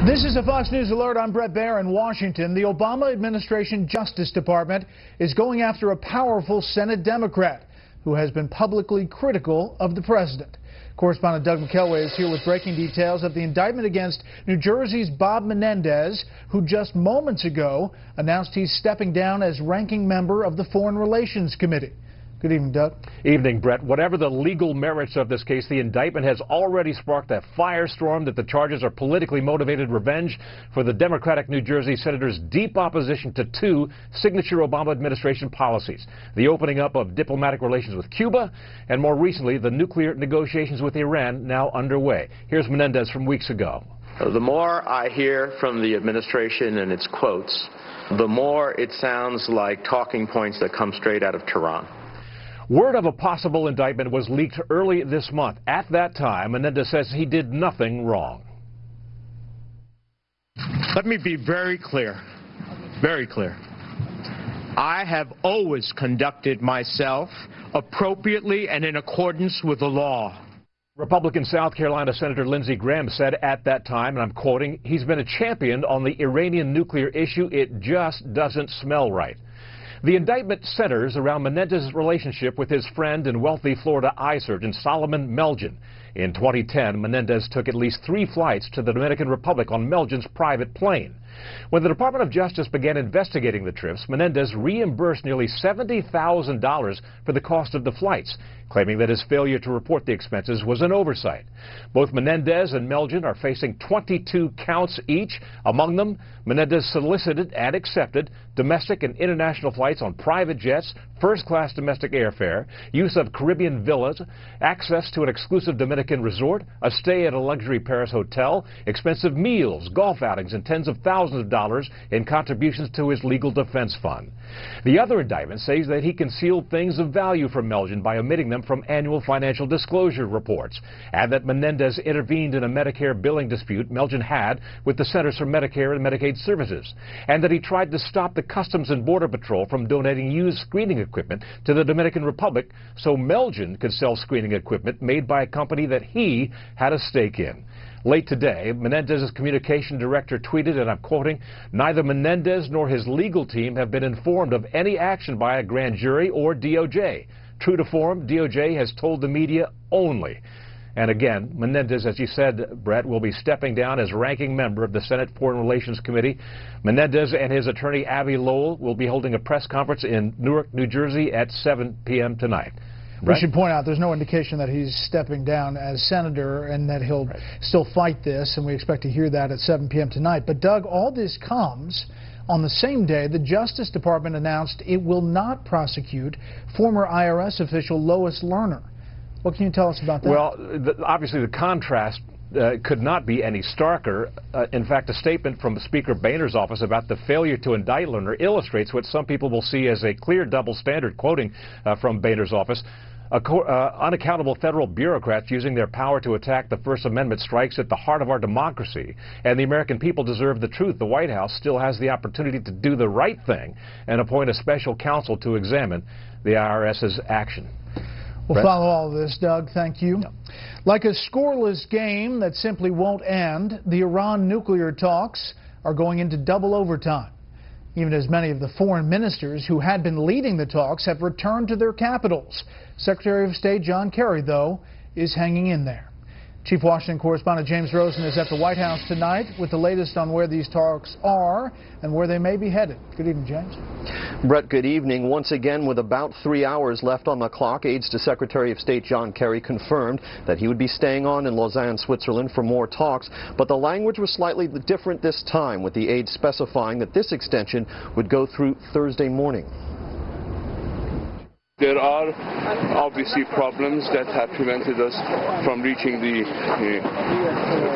This is a Fox News Alert. I'm Brett Baer in Washington. The Obama administration Justice Department is going after a powerful Senate Democrat who has been publicly critical of the president. Correspondent Doug McKelway is here with breaking details of the indictment against New Jersey's Bob Menendez, who just moments ago announced he's stepping down as ranking member of the Foreign Relations Committee. Good evening, Doug. Evening, Brett. Whatever the legal merits of this case, the indictment has already sparked a firestorm that the charges are politically motivated revenge for the Democratic New Jersey senator's deep opposition to two signature Obama administration policies: the opening up of diplomatic relations with Cuba, and more recently, the nuclear negotiations with Iran now underway. Here's Menendez from weeks ago. The more I hear from the administration and its quotes, the more it sounds like talking points that come straight out of Tehran. Word of a possible indictment was leaked early this month. At that time, Menendez says he did nothing wrong. Let me be very clear, very clear. I have always conducted myself appropriately and in accordance with the law. Republican South Carolina Senator Lindsey Graham said at that time, and I'm quoting, "He's been a champion on the Iranian nuclear issue. It just doesn't smell right." The indictment centers around Menendez's relationship with his friend and wealthy Florida eye surgeon Solomon Melgen. In 2010, Menendez took at least 3 flights to the Dominican Republic on Melgen's private plane. When the Department of Justice began investigating the trips, Menendez reimbursed nearly $70,000 for the cost of the flights, claiming that his failure to report the expenses was an oversight. Both Menendez and Melgen are facing 22 counts each. Among them, Menendez solicited and accepted domestic and international flights on private jets, first-class domestic airfare, use of Caribbean villas, access to an exclusive Dominican resort, a stay at a luxury Paris hotel, expensive meals, golf outings, and tens of thousands of dollars in contributions to his legal defense fund. The other indictment says that he concealed things of value from Melgen by omitting them from annual financial disclosure reports, and that Menendez intervened in a Medicare billing dispute Melgen had with the Centers for Medicare and Medicaid Services, and that he tried to stop the Customs and Border Patrol from donating used screening equipment to the Dominican Republic so Melgen could sell screening equipment made by a company that he had a stake in. Late today, Menendez's communication director tweeted, and I'm quoting, "Neither Menendez nor his legal team have been informed of any action by a grand jury or DOJ. True to form, DOJ has told the media only." And again, Menendez, as you said, Brett, will be stepping down as ranking member of the Senate Foreign Relations Committee. Menendez and his attorney, Abbe Lowell, will be holding a press conference in Newark, New Jersey at 7 p.m. tonight. We should point out there's no indication that he's stepping down as senator and that he'll still fight this, and we expect to hear that at 7 p.m. tonight. But, Doug, all this comes on the same day the Justice Department announced it will not prosecute former IRS official Lois Lerner. What can you tell us about that? Well, obviously the contrast could not be any starker. In fact, a statement from Speaker Boehner's office about the failure to indict Lerner illustrates what some people will see as a clear double standard, quoting from Boehner's office. Unaccountable federal bureaucrats using their power to attack the First Amendment strikes at the heart of our democracy, and the American people deserve the truth. The White House still has the opportunity to do the right thing and appoint a special counsel to examine the IRS's action. We'll follow all of this, Doug. Thank you. Yeah. Like a scoreless game that simply won't end, the Iran nuclear talks are going into double overtime, even as many of the foreign ministers who had been leading the talks have returned to their capitals. Secretary of State John Kerry, though, is hanging in there. Chief Washington correspondent James Rosen is at the White House tonight with the latest on where these talks are and where they may be headed. Good evening, James. Brett, good evening. Once again, with about 3 hours left on the clock, aides to Secretary of State John Kerry confirmed that he would be staying on in Lausanne, Switzerland for more talks, but the language was slightly different this time, with the aides specifying that this extension would go through Thursday morning. There are obviously problems that have prevented us from reaching the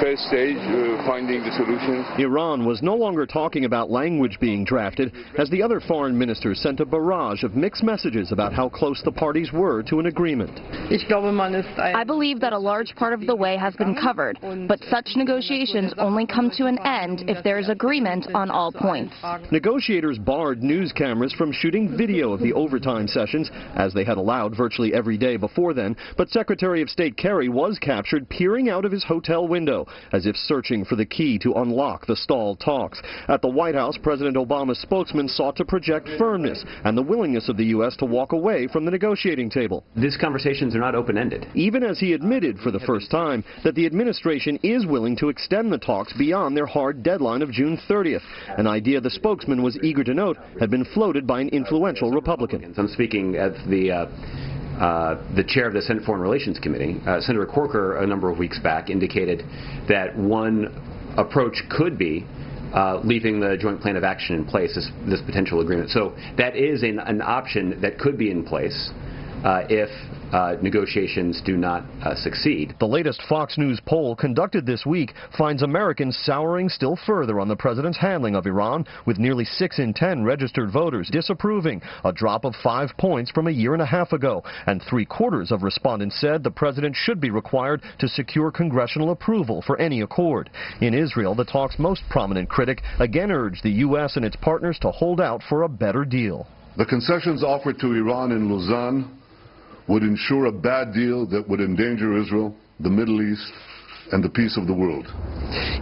first stage, finding the solutions. Iran was no longer talking about language being drafted, as the other foreign ministers sent a barrage of mixed messages about how close the parties were to an agreement. I believe that a large part of the way has been covered, but such negotiations only come to an end if there is agreement on all points. Negotiators barred news cameras from shooting video of the overtime sessions as they had allowed virtually every day before then, but Secretary of State Kerry was captured peering out of his hotel window as if searching for the key to unlock the stalled talks. At the White House, President Obama's spokesman sought to project firmness and the willingness of the U.S. to walk away from the negotiating table. These conversations are not open-ended. Even as he admitted for the first time that the administration is willing to extend the talks beyond their hard deadline of June 30th, an idea the spokesman was eager to note had been floated by an influential Republican. I'm speaking at the chair of the Senate Foreign Relations Committee. Senator Corker, a number of weeks back, indicated that one approach could be leaving the joint plan of action in place, this potential agreement. So that is an option that could be in place if negotiations do not succeed. The latest Fox News poll conducted this week finds Americans souring still further on the president's handling of Iran, with nearly 6 in 10 registered voters disapproving, a drop of 5 points from a year and a half ago. And 3/4 of respondents said the president should be required to secure congressional approval for any accord. In Israel, the talk's most prominent critic again urged the U.S. and its partners to hold out for a better deal. The concessions offered to Iran in Lausanne would ensure a bad deal that would endanger Israel, the Middle East, and the peace of the world.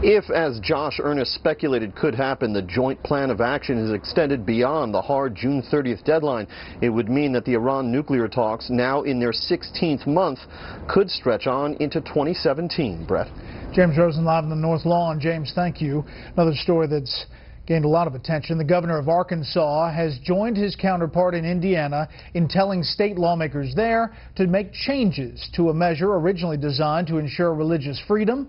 If, as Josh Earnest speculated could happen, the joint plan of action is extended beyond the hard June 30th deadline, it would mean that the Iran nuclear talks, now in their 16th month, could stretch on into 2017. Brett? James Rosen live on the North Lawn. James, thank you. Another story that's gained a lot of attention. The governor of Arkansas has joined his counterpart in Indiana in telling state lawmakers there to make changes to a measure originally designed to ensure religious freedom.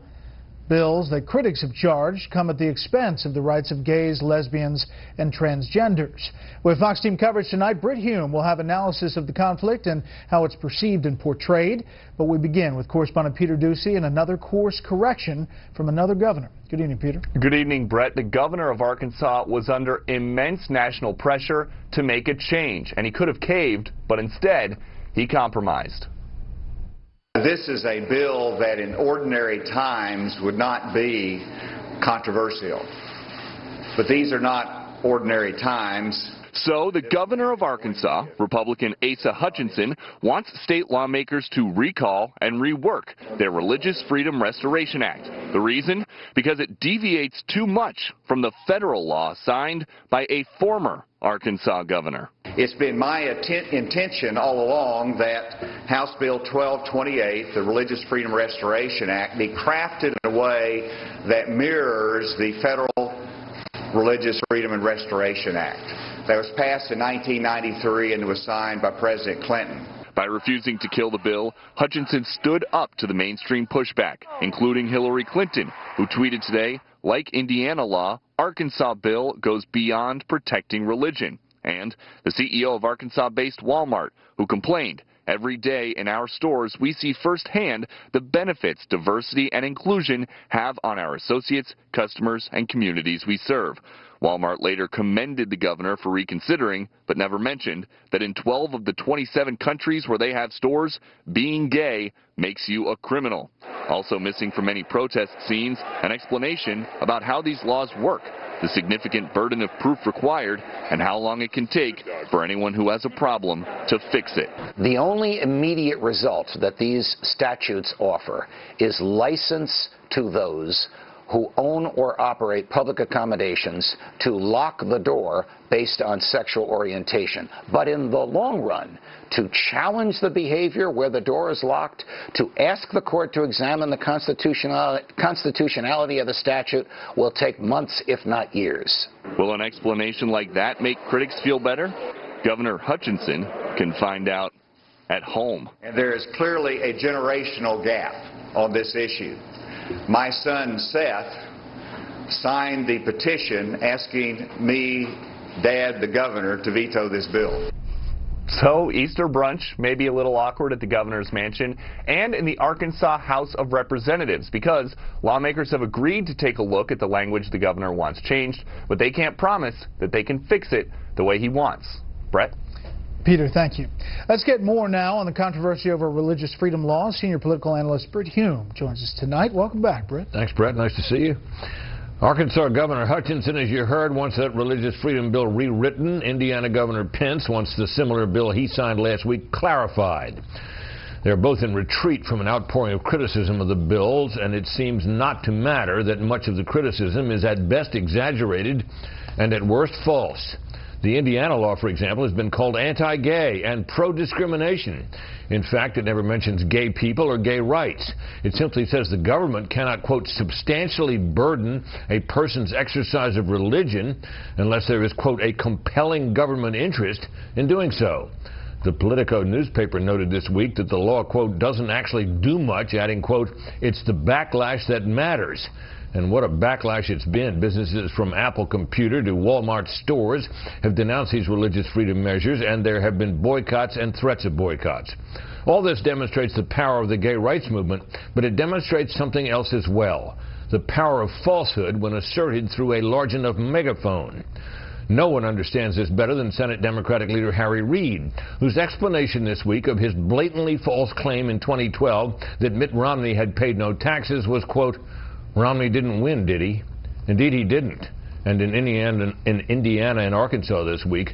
Bills that critics have charged come at the expense of the rights of gays, lesbians, and transgenders. With Fox Team coverage tonight, Britt Hume will have analysis of the conflict and how it's perceived and portrayed. But we begin with correspondent Peter Ducey and another course correction from another governor. Good evening, Peter. Good evening, Brett. The governor of Arkansas was under immense national pressure to make a change, and he could have caved, but instead, he compromised. This is a bill that in ordinary times would not be controversial. But these are not ordinary times. So the governor of Arkansas, Republican Asa Hutchinson, wants state lawmakers to recall and rework their Religious Freedom Restoration Act. The reason? Because it deviates too much from the federal law signed by a former Arkansas governor. It's been my intention all along that House Bill 1228, the Religious Freedom Restoration Act, be crafted in a way that mirrors the Federal Religious Freedom and Restoration Act that was passed in 1993 and was signed by President Clinton. By refusing to kill the bill, Hutchinson stood up to the mainstream pushback, including Hillary Clinton, who tweeted today, like Indiana law, Arkansas bill goes beyond protecting religion. And the CEO of Arkansas-based Walmart, who complained, every day in our stores we see firsthand the benefits diversity and inclusion have on our associates, customers, and communities we serve. Walmart later commended the governor for reconsidering, but never mentioned that in 12 of the 27 countries where they have stores, being gay makes you a criminal. Also missing from many protest scenes, an explanation about how these laws work, the significant burden of proof required, and how long it can take for anyone who has a problem to fix it. The only immediate result that these statutes offer is license to those who own or operate public accommodations to lock the door based on sexual orientation. But in the long run, to challenge the behavior where the door is locked, to ask the court to examine the constitutionality of the statute will take months, if not years. Will an explanation like that make critics feel better? Governor Hutchinson can find out at home. And there is clearly a generational gap on this issue. My son Seth signed the petition asking me, Dad, the governor, to veto this bill. So Easter brunch may be a little awkward at the governor's mansion and in the Arkansas House of Representatives because lawmakers have agreed to take a look at the language the governor wants changed, but they can't promise that they can fix it the way he wants. Brett? Peter, thank you. Let's get more now on the controversy over religious freedom laws. Senior political analyst Britt Hume joins us tonight. Welcome back, Britt. Thanks, Brett. Nice to see you. Arkansas Governor Hutchinson, as you heard, wants that religious freedom bill rewritten. Indiana Governor Pence wants the similar bill he signed last week clarified. They're both in retreat from an outpouring of criticism of the bills, and it seems not to matter that much of the criticism is at best exaggerated and at worst false. The Indiana law, for example, has been called anti-gay and pro-discrimination. In fact, it never mentions gay people or gay rights. It simply says the government cannot, quote, substantially burden a person's exercise of religion unless there is, quote, a compelling government interest in doing so. The Politico newspaper noted this week that the law, quote, doesn't actually do much, adding, quote, it's the backlash that matters. And what a backlash it's been. Businesses from Apple Computer to Walmart stores have denounced these religious freedom measures, and there have been boycotts and threats of boycotts. All this demonstrates the power of the gay rights movement, but it demonstrates something else as well: the power of falsehood when asserted through a large enough megaphone. No one understands this better than Senate Democratic leader Harry Reid, whose explanation this week of his blatantly false claim in 2012 that Mitt Romney had paid no taxes was, quote, Romney didn't win, did he? Indeed, he didn't. And in Indiana and Arkansas this week,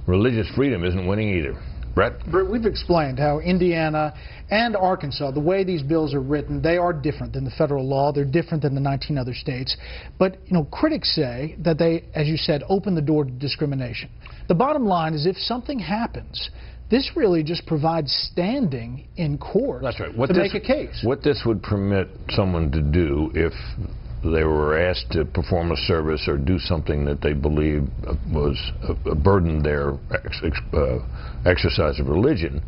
religious freedom isn't winning either. Brett? Brett, we've explained how Indiana and Arkansas, the way these bills are written, they are different than the federal law. They're different than the 19 other states. But, you know, critics say that they, as you said, open the door to discrimination. The bottom line is if something happens, this really just provides standing in court. That's right. To make a case. What this would permit someone to do if they were asked to perform a service or do something that they believed was a burden their exercise of religion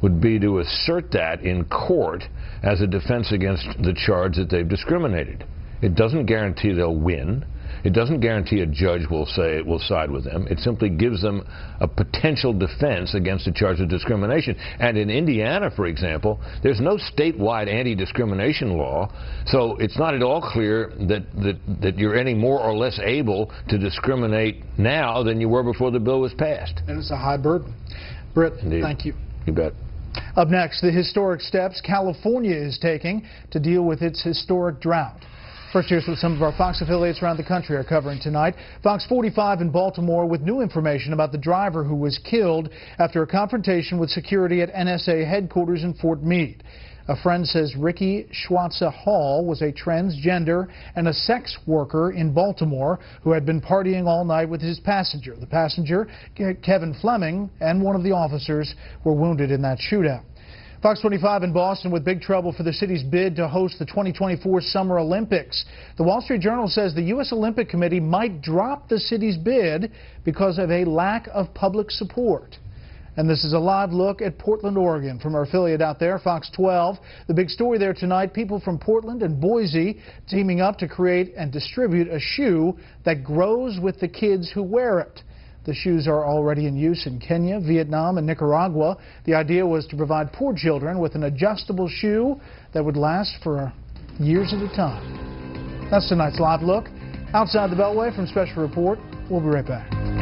would be to assert that in court as a defense against the charge that they've discriminated. It doesn't guarantee they'll win. It doesn't guarantee a judge will say it will side with them. It simply gives them a potential defense against a charge of discrimination. And in Indiana, for example, there's no statewide anti-discrimination law, so it's not at all clear that you're any more or less able to discriminate now than you were before the bill was passed. And it's a high burden. Britt, Indeed. Thank you. You bet. Up next, the historic steps California is taking to deal with its historic drought. First, here's what some of our Fox affiliates around the country are covering tonight. Fox 45 in Baltimore with new information about the driver who was killed after a confrontation with security at NSA headquarters in Fort Meade. A friend says Ricky Schwartza Hall was a transgender and a sex worker in Baltimore who had been partying all night with his passenger. The passenger, Kevin Fleming, and one of the officers were wounded in that shootout. Fox 25 in Boston with big trouble for the city's bid to host the 2024 Summer Olympics. The Wall Street Journal says the U.S. Olympic Committee might drop the city's bid because of a lack of public support. And this is a live look at Portland, Oregon from our affiliate out there, Fox 12. The big story there tonight, people from Portland and Boise teaming up to create and distribute a shoe that grows with the kids who wear it. The shoes are already in use in Kenya, Vietnam, and Nicaragua. The idea was to provide poor children with an adjustable shoe that would last for years at a time. That's tonight's live look. Outside the Beltway from Special Report. We'll be right back.